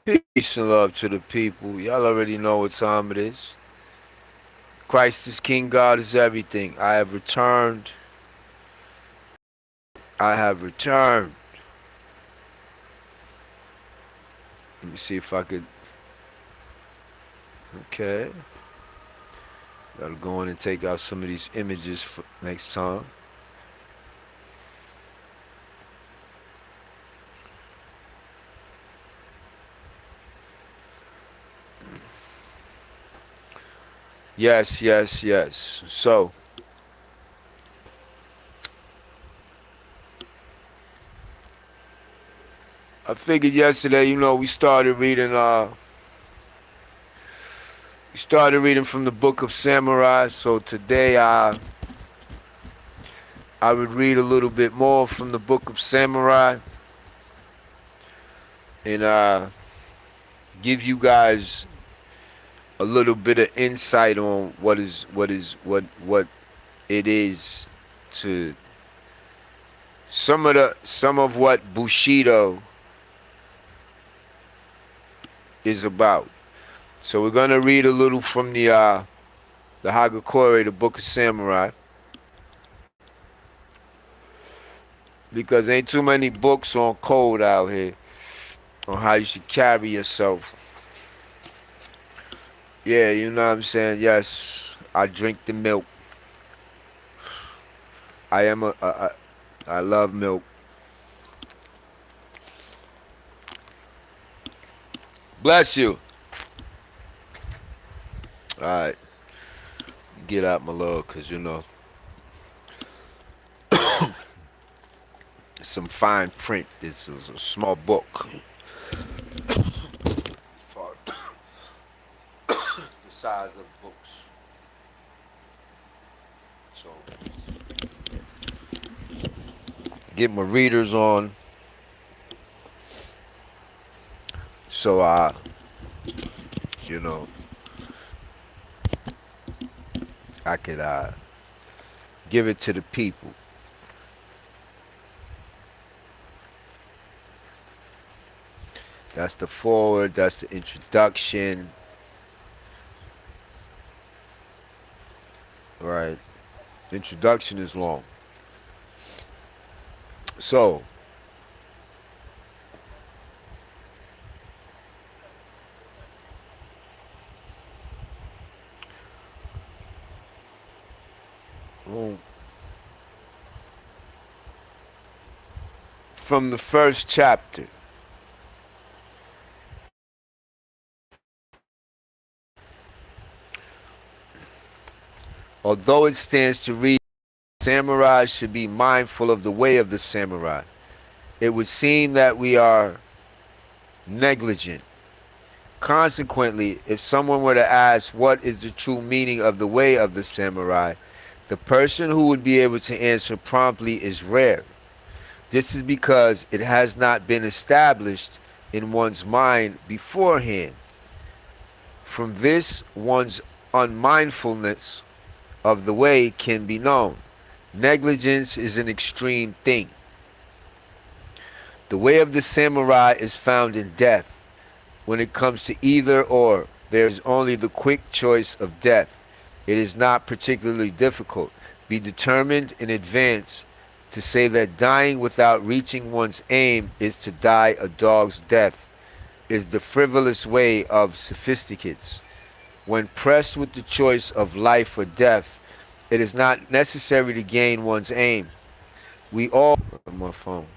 Peace and love to the people. Y'all already know what time it is. Christ is King, God is everything. I have returned. I have returned. Let me see if I could. Okay. Gotta go in and take out some of these images for next time. Yes, yes, yes. So, I figured yesterday, we started reading from the book of Samurai. So today I would read a little bit more from the book of Samurai and give you guys a little bit of insight on what it is to some of what Bushido is about. So we're gonna read a little from the Hagakure, the Book of Samurai, because ain't too many books on code out here on how you should carry yourself. Yeah, you know what I'm saying. Yes, I drink the milk. I am I love milk. Bless you. All right, get out my love, cause some fine print. This is a small book. For the size of books. So get my readers on. So you know, I could give it to the people. That's the forward. That's the introduction. Right. The introduction is long. So well, from the first chapter. Although it stands to reason, samurais should be mindful of the way of the samurai. It would seem that we are negligent. Consequently, if someone were to ask what is the true meaning of the way of the samurai, the person who would be able to answer promptly is rare. This is because it has not been established in one's mind beforehand. From this, one's unmindfulness of the way can be known. Negligence is an extreme thing. The way of the samurai is found in death. When it comes to either or, there is only the quick choice of death. It is not particularly difficult. Be determined in advance to say that dying without reaching one's aim is to die a dog's death is the frivolous way of sophisticates. When pressed with the choice of life or death, it is not necessary to gain one's aim. We all my phone,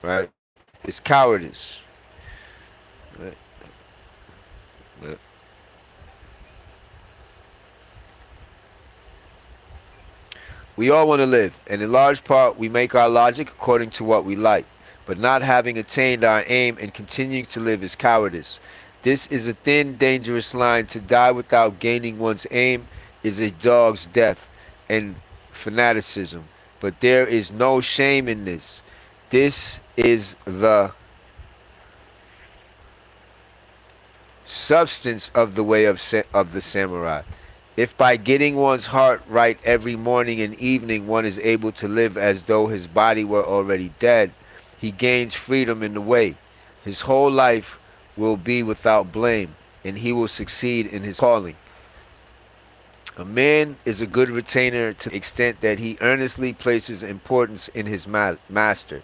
right? It's cowardice. Right? We all want to live, and in large part we make our logic according to what we like. But not having attained our aim and continuing to live is cowardice. This is a thin, dangerous line. To die without gaining one's aim is a dog's death and fanaticism. But there is no shame in this. This is the substance of the way of the samurai. If by getting one's heart right every morning and evening one is able to live as though his body were already dead, he gains freedom in the way. His whole life will be without blame, and he will succeed in his calling. A man is a good retainer to the extent that he earnestly places importance in his master.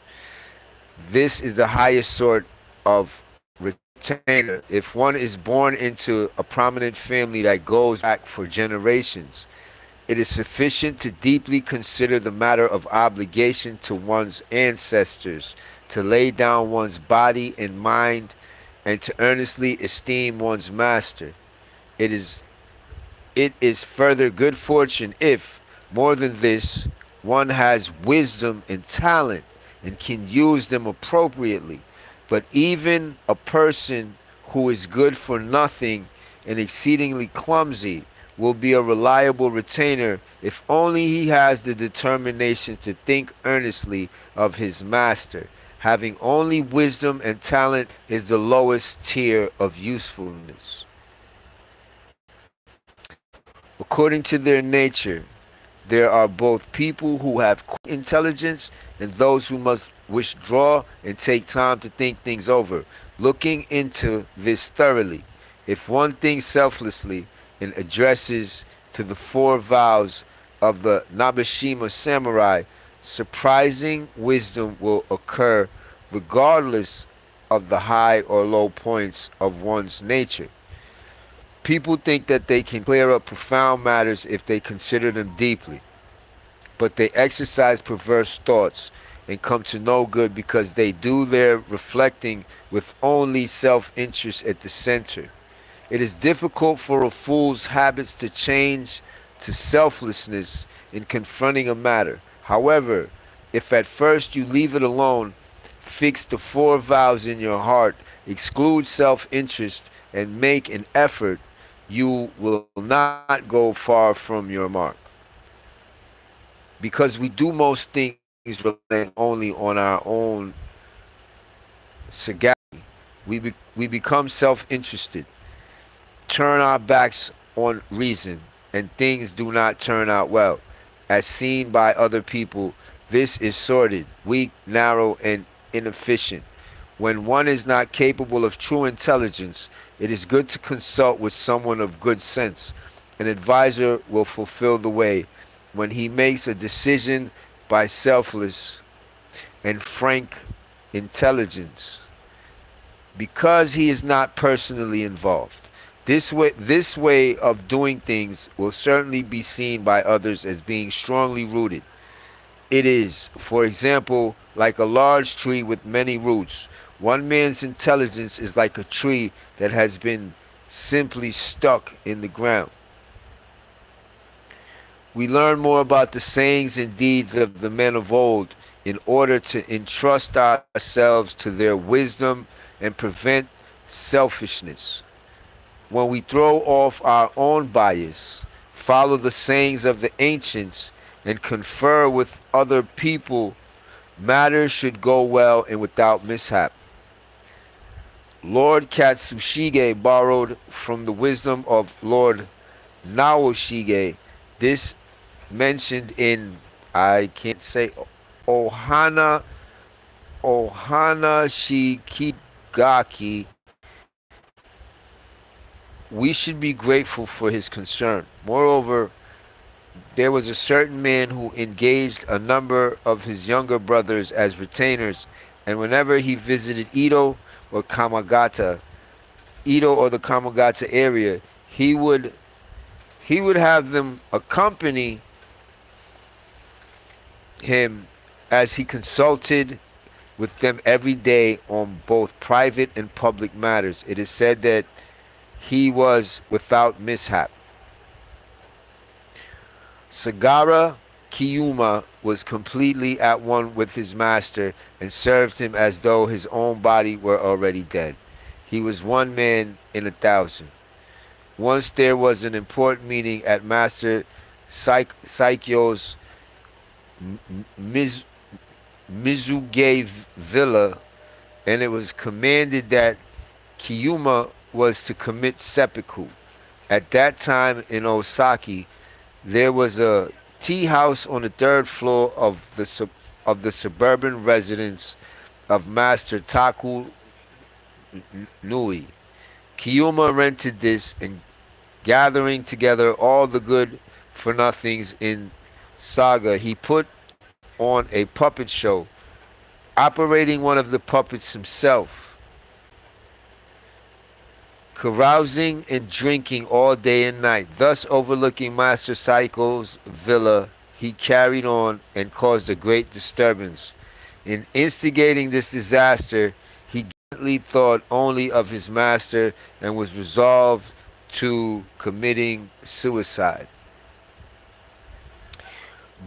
This is the highest sort of retainer. If one is born into a prominent family that goes back for generations, it is sufficient to deeply consider the matter of obligation to one's ancestors, to lay down one's body and mind, and to earnestly esteem one's master. It is it is further good fortune if, more than this, one has wisdom and talent and can use them appropriately. But even a person who is good for nothing and exceedingly clumsy will be a reliable retainer if only he has the determination to think earnestly of his master. Having only wisdom and talent is the lowest tier of usefulness. According to their nature, there are both people who have quick intelligence and those who must withdraw and take time to think things over. Looking into this thoroughly, if one thinks selflessly and addresses to the four vows of the Nabeshima samurai, surprising wisdom will occur regardless of the high or low points of one's nature. People think that they can clear up profound matters if they consider them deeply, but they exercise perverse thoughts and come to no good because they do their reflecting with only self-interest at the center. It is difficult for a fool's habits to change to selflessness in confronting a matter. However, if at first you leave it alone, fix the four vows in your heart, exclude self-interest, and make an effort, you will not go far from your mark. Because we do most things relying only on our own sagacity, we become self-interested, turn our backs on reason, and things do not turn out well. As seen by other people, this is sordid, weak, narrow, and inefficient. When one is not capable of true intelligence, it is good to consult with someone of good sense. An advisor will fulfill the way when he makes a decision by selfless and frank intelligence because he is not personally involved. This way of doing things will certainly be seen by others as being strongly rooted. It is, for example, like a large tree with many roots. One man's intelligence is like a tree that has been simply stuck in the ground. We learn more about the sayings and deeds of the men of old in order to entrust ourselves to their wisdom and prevent selfishness. When we throw off our own bias, follow the sayings of the ancients, and confer with other people, matters should go well and without mishap. Lord Katsushige borrowed from the wisdom of Lord Naoshige. This mentioned in, I can't say, Ohana Shikigaki. We should be grateful for his concern. Moreover, there was a certain man who engaged a number of his younger brothers as retainers, and whenever he visited or Kamagata, Edo or the Kamagata area, he would have them accompany him as he consulted with them every day on both private and public matters. It is said that he was without mishap. Sagara Kiyuma was completely at one with his master and served him as though his own body were already dead. He was one man in 1,000. Once there was an important meeting at Master Saikyo's Miz- Mizuge Villa, and it was commanded that Kiyuma was to commit seppuku. At that time in Osaki, there was a tea house on the third floor of the suburban residence of Master Nui. Kiyuma rented this and gathering together all the good for nothings in Saga, he put on a puppet show, operating one of the puppets himself, carousing and drinking all day and night, thus overlooking Master Saiko's villa. He carried on and caused a great disturbance. In instigating this disaster, he gallantly thought only of his master and was resolved to committing suicide.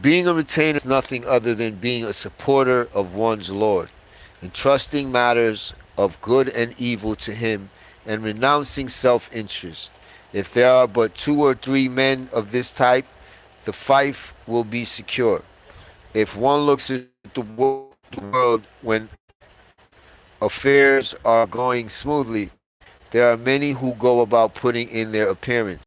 Being a retainer is nothing other than being a supporter of one's lord, entrusting matters of good and evil to him, and renouncing self-interest. If there are but 2 or 3 men of this type, the fief will be secure. If one looks at the world when affairs are going smoothly, there are many who go about putting in their appearance,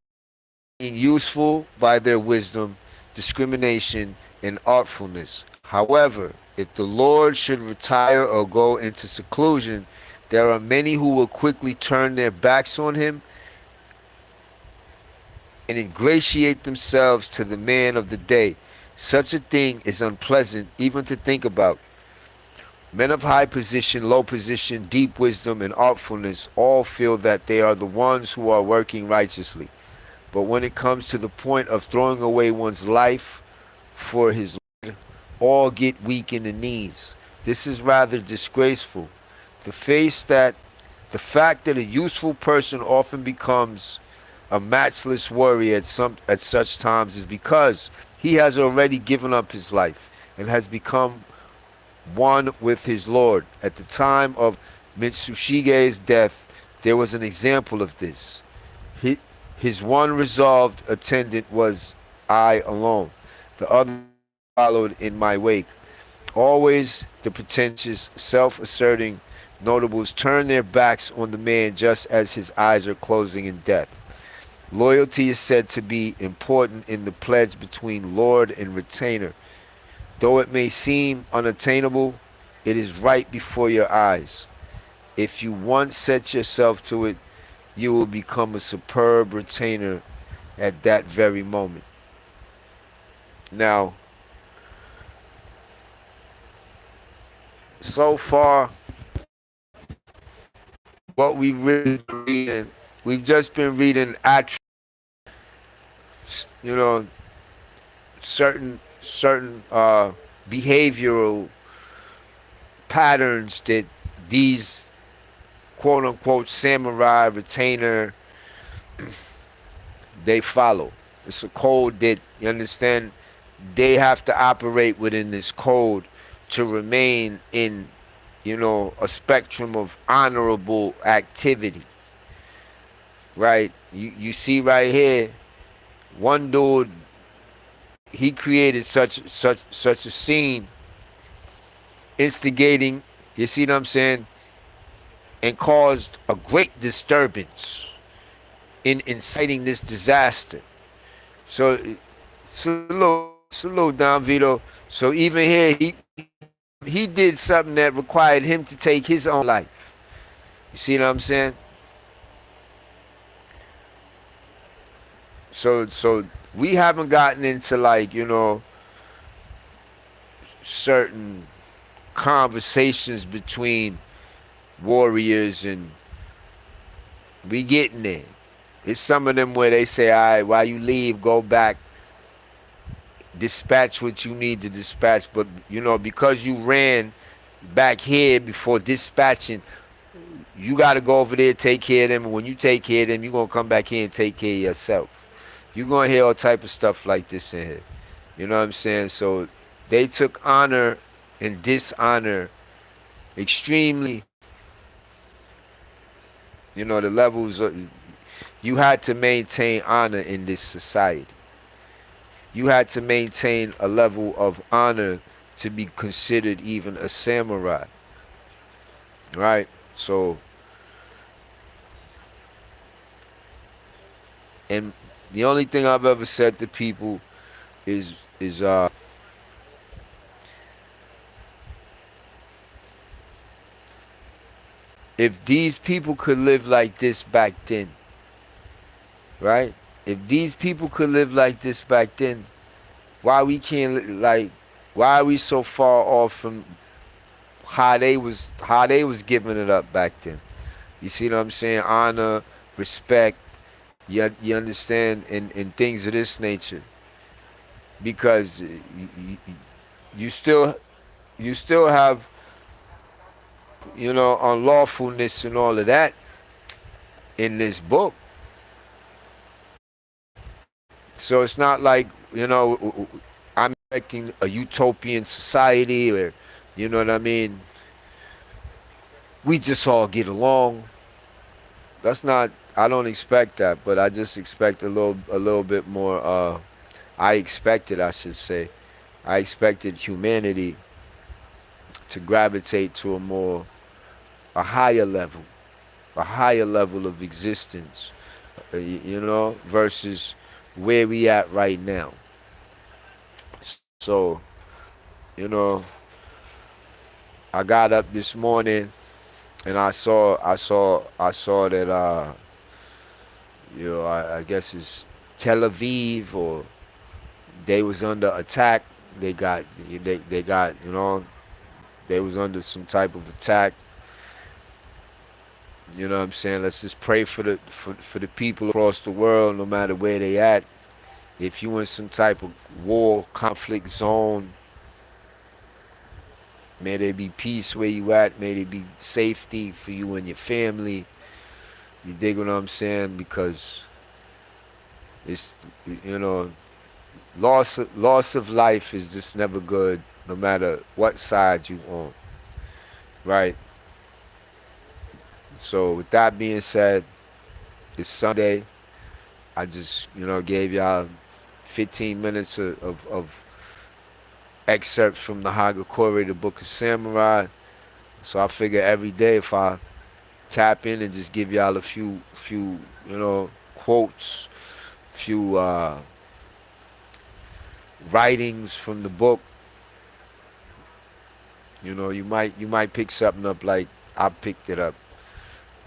being useful by their wisdom, discrimination, and artfulness. However, if the Lord should retire or go into seclusion, there are many who will quickly turn their backs on him and ingratiate themselves to the man of the day. Such a thing is unpleasant even to think about. Men of high position, low position, deep wisdom, and artfulness all feel that they are the ones who are working righteously. But when it comes to the point of throwing away one's life for his Lord, all get weak in the knees. This is rather disgraceful. The face that the fact that a useful person often becomes a matchless warrior at such times is because he has already given up his life and has become one with his Lord. At the time of Mitsushige's death, there was an example of this. His one resolved attendant was I alone. The other followed in my wake. Always the pretentious, self-asserting notables turn their backs on the man just as his eyes are closing in death. Loyalty is said to be important in the pledge between lord and retainer. Though it may seem unattainable, it is right before your eyes. If you once set yourself to it, you will become a superb retainer at that very moment. Now, so far, what we've really been reading, we've just been reading you know, certain behavioral patterns that these quote unquote samurai retainer they follow. It's a code that you understand they have to operate within this code to remain in, a spectrum of honorable activity. Right? You see right here, one dude he created such a scene, instigating, you see what I'm saying, and caused a great disturbance in inciting this disaster. So slow down, Vito. So even here, he did something that required him to take his own life. You see what I'm saying? So we haven't gotten into certain conversations between warriors, and we getting there. It's some of them where they say, all right, while you leave, go back, dispatch what you need to dispatch. But, because you ran back here before dispatching, you got to go over there, take care of them. And when you take care of them, you're going to come back here and take care of yourself. You're going to hear all type of stuff like this in here. You know what I'm saying? So they took honor and dishonor extremely. The levels of, you had to maintain honor in this society. You had to maintain a level of honor to be considered even a samurai. Right? So, and the only thing I've ever said to people is If these people could live like this back then, right? If these people could live like this back then, why we can't like? Why are we so far off from how they was giving it up back then? You see what I'm saying? Honor, respect. You understand, and things of this nature, because you still you still have unlawfulness and all of that in this book. So it's not like I'm expecting a utopian society, or you know what I mean. We just all get along. That's not. I don't expect that, but I just expect a little bit more. I expected, I should say, I expected humanity to gravitate to a higher level, a higher level of existence, versus where we at right now. So, you know, I got up this morning and I saw that I guess it's Tel Aviv, or they was under attack. They got they was under some type of attack. You know what I'm saying? Let's just pray for the people across the world, no matter where they at. If you in some type of war, conflict zone, may there be peace where you at. May there be safety for you and your family. You dig what I'm saying? Because it's you know loss of life is just never good, no matter what side you on, right? So with that being said, it's Sunday. I just gave y'all 15 minutes of excerpts from the Hagakure, the Book of Samurai. So I figure every day if I tap in and just give y'all a few quotes, few writings from the book, you might pick something up like I picked it up,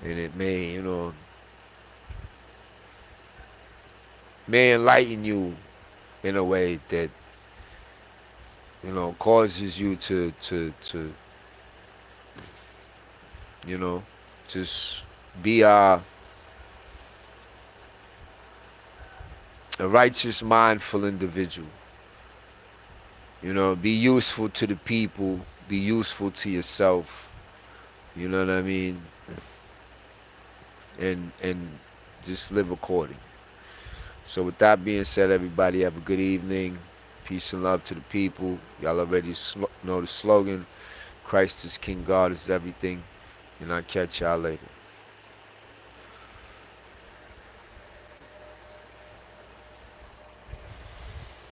and it may enlighten you in a way that causes you to just be a righteous, mindful individual. Be useful to the people, be useful to yourself. You know what I mean? And just live according. So with that being said, everybody have a good evening. Peace and love to the people. Y'all already know the slogan. Christ is King, God is everything. And I'll catch y'all later.